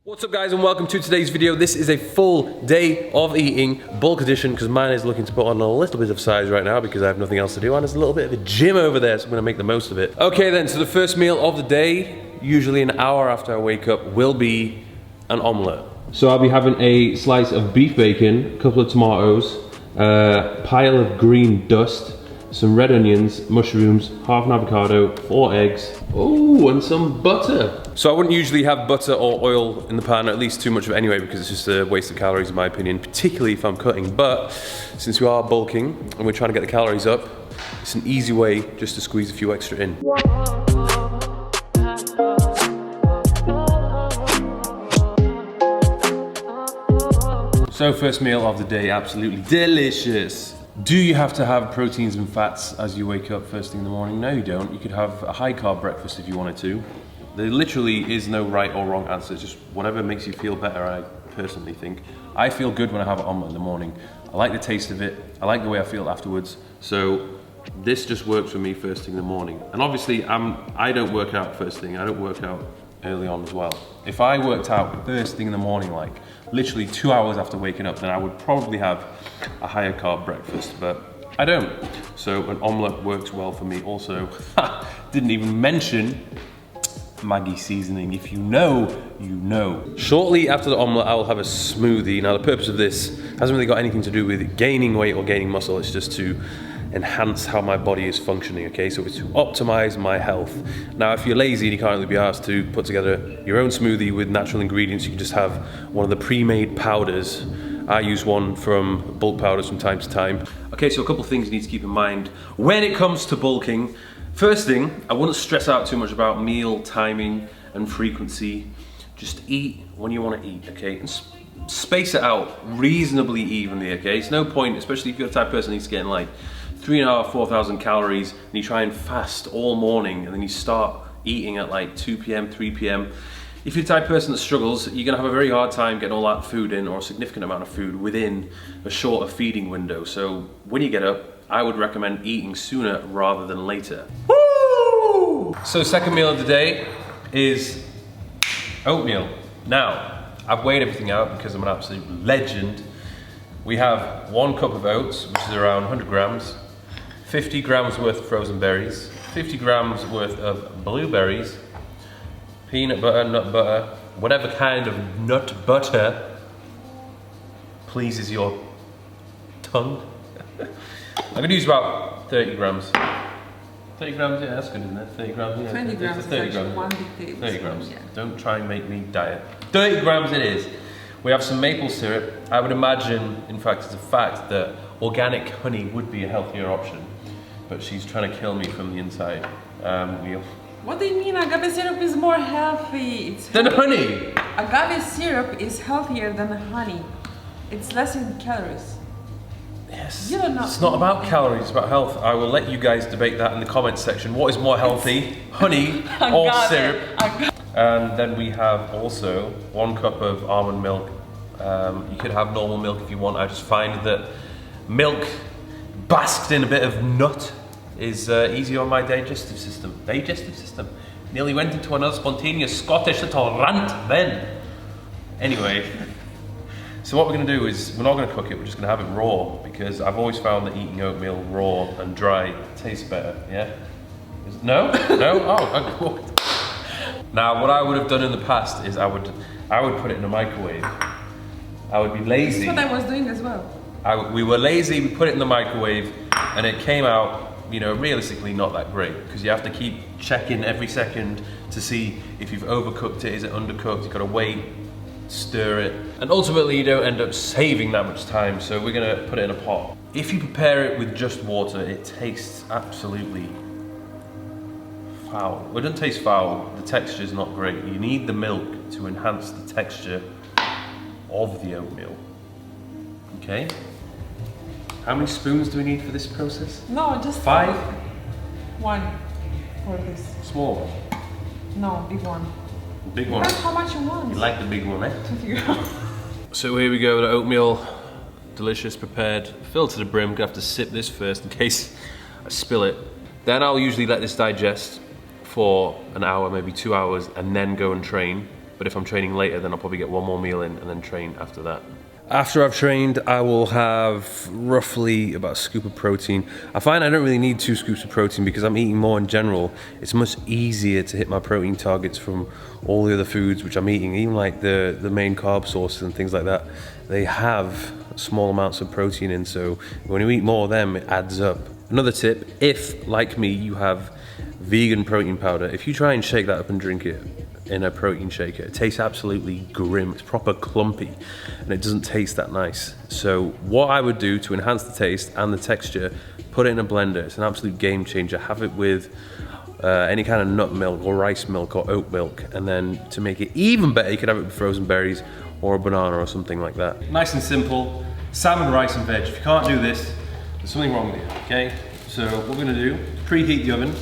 What's up guys and welcome to today's video. This is a full day of eating, bulk edition, because mine is looking to put on a little bit of size right now because I have nothing else to do and there's a little bit of a gym over there, so I'm going to make the most of it. Okay then, so the first meal of the day, usually an hour after I wake up, will be an omelette. So I'll be having a slice of beef bacon, a couple of tomatoes, a pile of green dust, some red onions, mushrooms, half an avocado, 4 eggs, oh, and some butter. So I wouldn't usually have butter or oil in the pan, or at least too much of it anyway, because it's just a waste of calories in my opinion, particularly if I'm cutting. But since we are bulking and we're trying to get the calories up, it's an easy way just to squeeze a few extra in. So first meal of the day, absolutely delicious. Do you have to have proteins and fats as you wake up first thing in the morning? No, you don't. You could have a high carb breakfast if you wanted to. There literally is no right or wrong answer. It's just whatever makes you feel better, I personally think. I feel good when I have an omelette in the morning. I like the taste of it. I like the way I feel afterwards. So this just works for me first thing in the morning. And obviously I don't work out first thing. I don't work out early on as well. If I worked out first thing in the morning, like literally 2 hours after waking up, then I would probably have a higher carb breakfast, but I don't. So an omelette works well for me also. Didn't even mention Maggi seasoning. If you know, you know. Shortly after the omelette, I will have a smoothie. Now the purpose of this hasn't really got anything to do with gaining weight or gaining muscle. It's just to enhance how my body is functioning, okay? So it's to optimize my health. Now, if you're lazy and you can't really be asked to put together your own smoothie with natural ingredients, you can just have one of the pre-made powders. I use one from bulk powders from time to time. Okay, so a couple of things you need to keep in mind when it comes to bulking. First thing, I wouldn't stress out too much about meal timing and frequency. Just eat when you want to eat, okay? And space it out reasonably evenly, okay? It's no point, especially if you're the type of person who's getting like 3,500, 4,000 calories and you try and fast all morning and then you start eating at like 2 p.m, 3 p.m. If you're the type of person that struggles, you're gonna have a very hard time getting all that food in, or a significant amount of food within a shorter feeding window. So when you get up, I would recommend eating sooner rather than later. Woo! So second meal of the day is oatmeal. Now, I've weighed everything out because I'm an absolute legend. We have 1 cup of oats, which is around 100 grams, 50 grams worth of frozen berries, 50 grams worth of blueberries, peanut butter, nut butter, whatever kind of nut butter pleases your tongue. I'm gonna use about 30 grams. 30 grams, yeah, that's good, isn't it? 30 grams, yeah. 20 grams, 30 grams. 1 big tablespoon. 30 grams. Yeah. Don't try and make me diet. 30 grams it is. We have some maple syrup. I would imagine, in fact, it's a fact that organic honey would be a healthier option, but she's trying to kill me from the inside. What do you mean? Agave syrup is more healthy. It's Than honey! Agave syrup is healthier than honey. It's less in calories. Yes. You don't know. It's not about calories, it's about health. I will let you guys debate that in the comments section. What is more healthy, honey or syrup? And then we have also 1 cup of almond milk. You could have normal milk if you want. I just find that milk basked in a bit of nut is easier on my digestive system. Nearly went into another spontaneous Scottish little rant then. Anyway, so what we're going to do is, we're not going to cook it, we're just going to have it raw, because I've always found that eating oatmeal raw and dry tastes better, yeah? No? No? Oh, okay. Now, what I would have done in the past is I would put it in a microwave. I would be lazy. That's what I was doing as well. We were lazy, we put it in the microwave, and it came out, you know, realistically not that great, because you have to keep checking every second to see if you've overcooked it, is it undercooked, you've got to wait, stir it, and ultimately you don't end up saving that much time, so we're going to put it in a pot. If you prepare it with just water, it tastes absolutely foul. Well, it doesn't taste foul, the texture is not great. You need the milk to enhance the texture of the oatmeal. Okay? How many spoons do we need for this process? No, just 5? 1 for this. Small one? No, big one. Big one. That's how much you want. You like the big one, eh? 20 grams. So here we go, the oatmeal, delicious, prepared, filled to the brim. Gonna have to sip this first in case I spill it. Then I'll usually let this digest for an hour, maybe 2 hours, and then go and train. But if I'm training later, then I'll probably get one more meal in and then train after that. After I've trained, I will have roughly about a scoop of protein. I find I don't really need 2 scoops of protein because I'm eating more in general. It's much easier to hit my protein targets from all the other foods which I'm eating, even like the main carb sources and things like that. They have small amounts of protein in, so when you eat more of them, it adds up. Another tip, if, like me, you have vegan protein powder, if you try and shake that up and drink it in a protein shaker, it tastes absolutely grim. It's proper clumpy and it doesn't taste that nice. So what I would do to enhance the taste and the texture, put it in a blender. It's an absolute game changer. Have it with any kind of nut milk or rice milk or oat milk, and then to make it even better, you could have it with frozen berries or a banana or something like that. Nice and simple, salmon, rice and veg. If you can't do this, there's something wrong with you, okay? So what we're gonna do, preheat the oven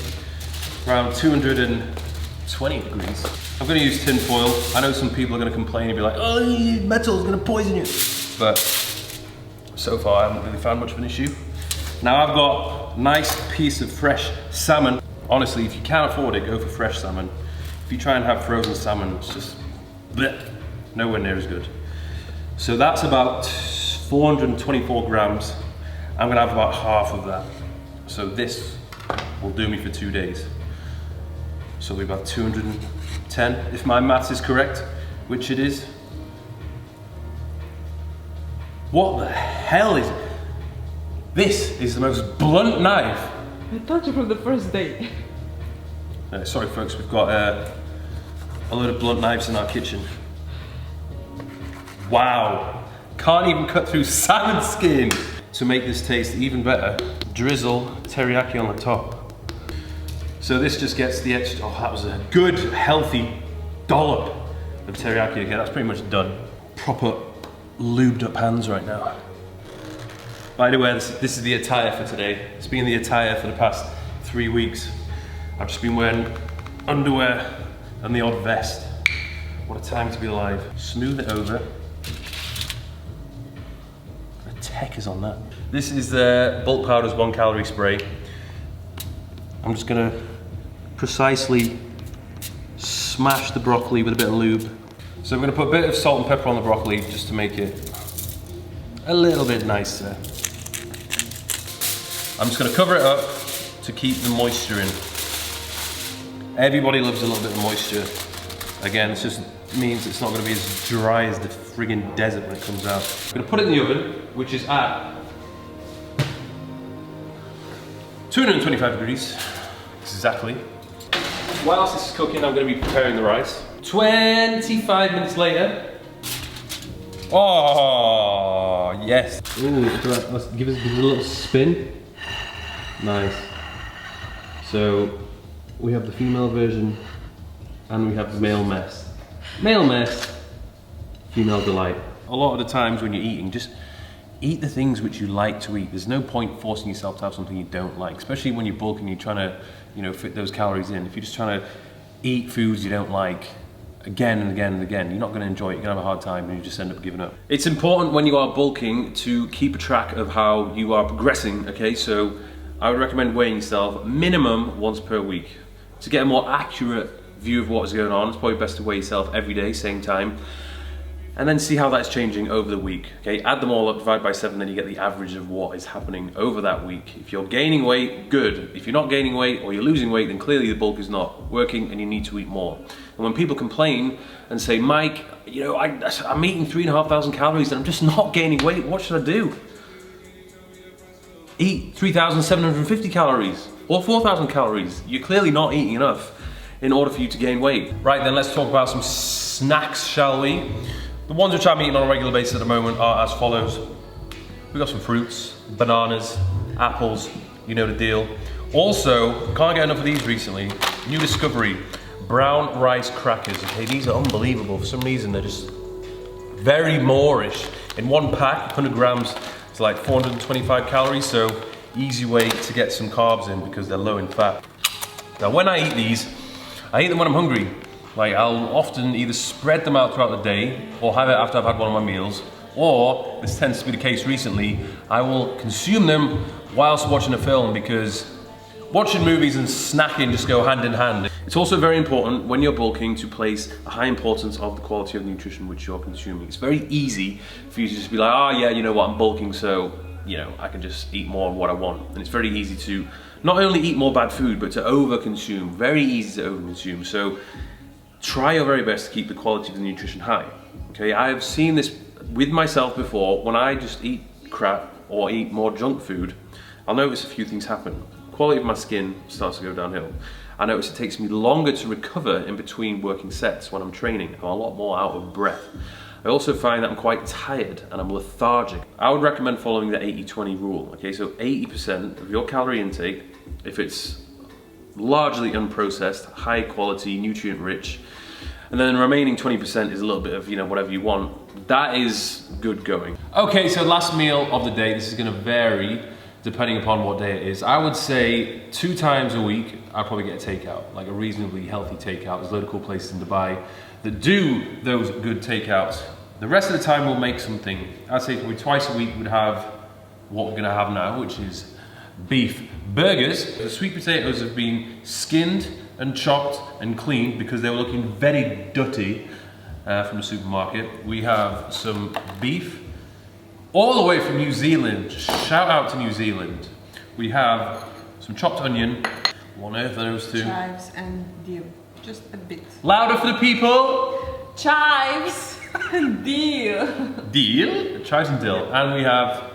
around 220 degrees. I'm gonna use tin foil. I know some people are gonna complain and be like, oh, metal is gonna poison you. But so far I haven't really found much of an issue. Now I've got a nice piece of fresh salmon. Honestly, if you can't afford it, go for fresh salmon. If you try and have frozen salmon, it's just bleh, nowhere near as good. So that's about 424 grams. I'm gonna have about half of that. So this will do me for 2 days. So we've about 210, if my maths is correct, which it is. What the hell is it? This is the most blunt knife. I told you from the first day. Sorry folks, we've got a load of blunt knives in our kitchen. Wow, can't even cut through salmon skin. To make this taste even better, drizzle teriyaki on the top. So this just gets the extra, oh that was a good healthy dollop of teriyaki. Okay, that's pretty much done. Proper lubed up hands right now. By the way, this is the attire for today. It's been the attire for the past 3 weeks. I've just been wearing underwear and the odd vest. What a time to be alive. Smooth it over. The tech is on that. This is the Bulk Powder's 1 calorie spray. I'm just gonna precisely smash the broccoli with a bit of lube. So I'm gonna put a bit of salt and pepper on the broccoli just to make it a little bit nicer. I'm just gonna cover it up to keep the moisture in. Everybody loves a little bit of moisture. Again, it just means it's not gonna be as dry as the friggin' desert when it comes out. I'm gonna put it in the oven, which is at 225 degrees, exactly. Whilst this is cooking, I'm gonna be preparing the rice. 25 minutes later. Oh, yes. Ooh, let's give it a little spin. Nice. So, we have the female version and we have the male mess. Male mess, female delight. A lot of the times when you're eating, just eat the things which you like to eat. There's no point forcing yourself to have something you don't like, especially when you're bulking, you're trying to, fit those calories in. If you're just trying to eat foods you don't like again and again and again, you're not going to enjoy it. You're going to have a hard time and you just end up giving up. It's important when you are bulking to keep a track of how you are progressing, okay? So I would recommend weighing yourself minimum once per week. To get a more accurate view of what is going on, it's probably best to weigh yourself every day, same time, and then see how that's changing over the week. Okay, add them all up, divide by 7, then you get the average of what is happening over that week. If you're gaining weight, good. If you're not gaining weight or you're losing weight, then clearly the bulk is not working and you need to eat more. And when people complain and say, Mike, I'm eating 3,500 calories and I'm just not gaining weight, what should I do? Eat 3,750 calories or 4,000 calories. You're clearly not eating enough in order for you to gain weight. Right, then let's talk about some snacks, shall we? The ones which I'm eating on a regular basis at the moment are as follows. We've got some fruits, bananas, apples, you know the deal. Also, can't get enough of these recently. New discovery, brown rice crackers. Okay, these are unbelievable. For some reason, they're just very Moorish. In one pack, 100 grams, it's like 425 calories, so easy way to get some carbs in because they're low in fat. Now, when I eat these, I eat them when I'm hungry. Like, I'll often either spread them out throughout the day or have it after I've had one of my meals, or, this tends to be the case recently, I will consume them whilst watching a film because Watching movies and snacking just go hand in hand. It's also very important when you're bulking to place a high importance of the quality of nutrition which you're consuming. It's very easy for you to just be like, oh yeah, you know what, I'm bulking, so you know, I can just eat more of what I want. And it's very easy to not only eat more bad food, but to over-consume. Very easy to over-consume. So try your very best to keep the quality of the nutrition high. Okay, I have seen this with myself before. When I just eat crap or eat more junk food, I'll notice a few things happen. Quality of my skin starts to go downhill. I notice it takes me longer to recover in between working sets when I'm training. I'm a lot more out of breath. I also find that I'm quite tired and I'm lethargic. I would recommend following the 80-20 rule. Okay, so 80% of your calorie intake, if it's largely unprocessed, high quality, nutrient rich, and then the remaining 20% is a little bit of, you know, whatever you want. That is good going. Okay, so last meal of the day. This is gonna vary depending upon what day it is. I would say 2 times a week, I'll probably get a takeout, like a reasonably healthy takeout. There's a lot of cool places in Dubai that do those good takeouts. The rest of the time we'll make something. I'd say probably twice a week we'd have what we're gonna have now, which is beef burgers. The sweet potatoes have been skinned and chopped and cleaned because they were looking very dirty from the supermarket. We have some beef, all the way from New Zealand. Shout out to New Zealand. We have some chopped onion. What on earth are those two? Chives and dill. Just a bit. Louder for the people. Chives and dill. Dill? Chives and dill. And we have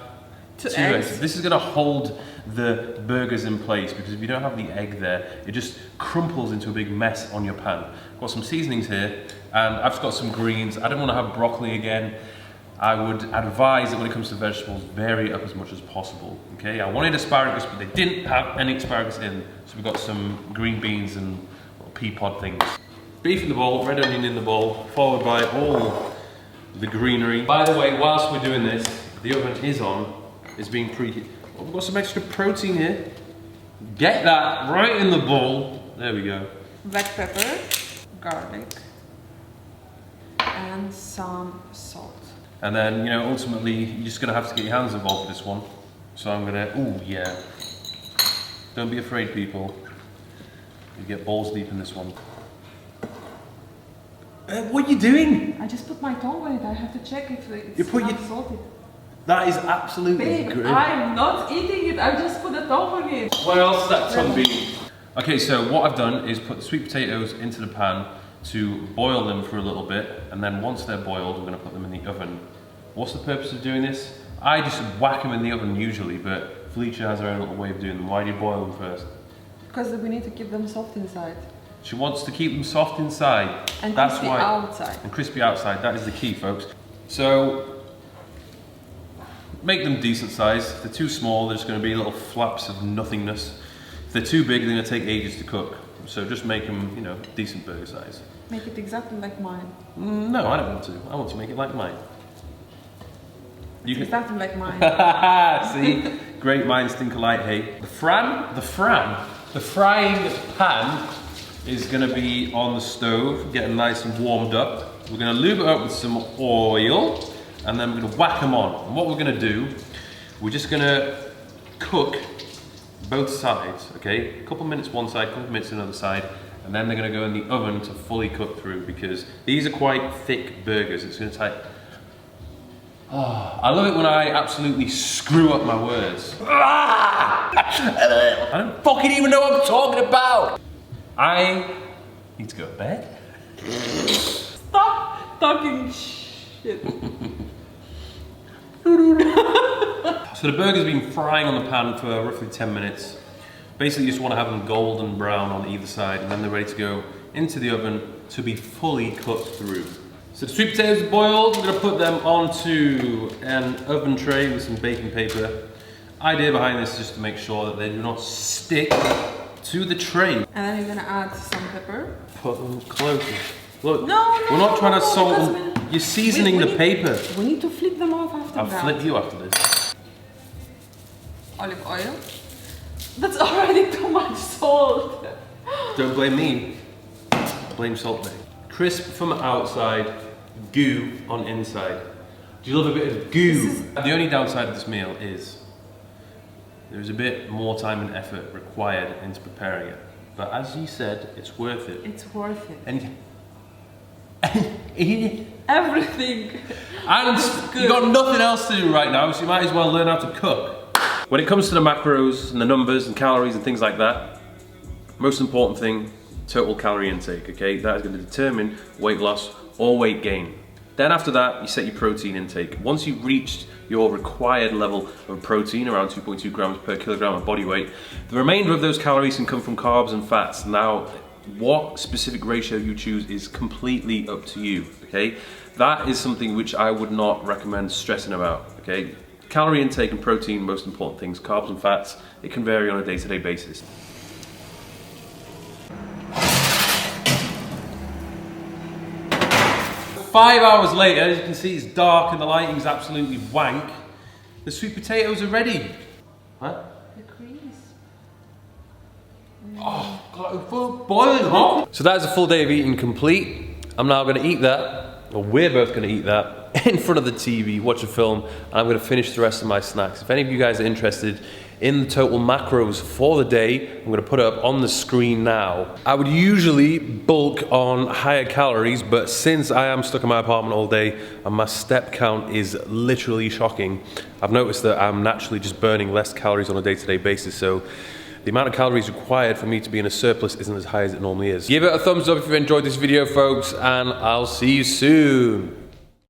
2 2 eggs. This is gonna hold the burgers in place because if you don't have the egg there, it just crumples into a big mess on your pan. I've got some seasonings here and I've just got some greens. I don't wanna have broccoli again. I would advise that when it comes to vegetables, vary it up as much as possible, okay? I wanted asparagus, but they didn't have any asparagus in, so we've got some green beans and little pea pod things. Beef in the bowl, red onion in the bowl, followed by all the greenery. By the way, whilst we're doing this, the oven is on, it's being preheated. Oh, we've got some extra protein here. Get that right in the bowl. There we go. Black pepper, garlic, and some salt. And then, you know, ultimately, you're just gonna have to get your hands involved with this one. So I'm gonna, ooh, yeah. Don't be afraid, people. You get balls deep in this one. What are you doing? I just put my tongue on it. I have to check if it's You put not your- salted. That is absolutely Babe, great. I'm not eating it. I just put the tongue on it. Where else is that tongue being? Okay, so what I've done is put the sweet potatoes into the pan to boil them for a little bit, and then once they're boiled, we're gonna put them in the oven. What's the purpose of doing this? I just whack them in the oven usually, but Felicia has her own little way of doing them. Why do you boil them first? Because we need to keep them soft inside. She wants to keep them soft inside. And That's crispy why. outside. And crispy outside, that is the key, folks. So, make them decent size. If they're too small, they're just gonna be little flaps of nothingness. If they're too big, they're gonna take ages to cook. So just make them, you know, decent burger size. Make it exactly like mine. No, I don't want to. I want to make it like mine. You can... Exactly like mine. See? Great minds think alike, hey. The frying pan is gonna be on the stove, getting nice and warmed up. We're gonna lube it up with some oil, and then we're gonna whack them on. And what we're gonna do, we're just gonna cook both sides, okay? A couple minutes one side, a couple minutes another side, and then they're gonna go in the oven to fully cook through because these are quite thick burgers. It's gonna take... Oh, I love it when I absolutely screw up my words. I don't fucking even know what I'm talking about. I need to go to bed. Stop talking shit. So the burger's been frying on the pan for roughly 10 minutes. Basically, you just want to have them golden brown on either side, and then they're ready to go into the oven to be fully cooked through. So the sweet potatoes are boiled. We're going to put them onto an oven tray with some baking paper. Idea behind this is just to make sure that they do not stick to the tray. And then you're gonna add some pepper. Put them closer. Look, No, we're not trying to salt because them. You're seasoning the paper. We need to flip them off after I'll that. flip you after this. Olive oil. That's already too much salt. Don't blame me. Blame Salt Bay. Crisp from outside, goo on inside. Do you love a bit of goo? The only downside of this meal is There's a bit more time and effort required into preparing it. But as you said, it's worth it. It's worth it. And Everything. And you've got nothing else to do right now, so you might as well learn how to cook. When it comes to the macros and the numbers and calories and things like that, most important thing, total calorie intake, okay? That is going to determine weight loss or weight gain. Then after that, you set your protein intake. Once you've reached your required level of protein, around 2.2 grams per kilogram of body weight, the remainder of those calories can come from carbs and fats. Now, what specific ratio you choose is completely up to you, okay? That is something which I would not recommend stressing about, okay? Calorie intake and protein, most important things. Carbs and fats, it can vary on a day-to-day basis. Five hours later, as you can see, it's dark and the lighting is absolutely wank. The sweet potatoes are ready. Huh? The crease. Oh, God, boiling hot. So that is a full day of eating complete. I'm now going to eat that, or we're both going to eat that, in front of the TV, watch a film, and I'm going to finish the rest of my snacks. If any of you guys are interested in the total macros for the day, I'm going to put it up on the screen now. I would usually bulk on higher calories, but since I am stuck in my apartment all day and my step count is literally shocking, I've noticed that I'm naturally just burning less calories on a day-to-day basis, so the amount of calories required for me to be in a surplus isn't as high as it normally is. Give it a thumbs up if you've enjoyed this video, folks, and I'll see you soon.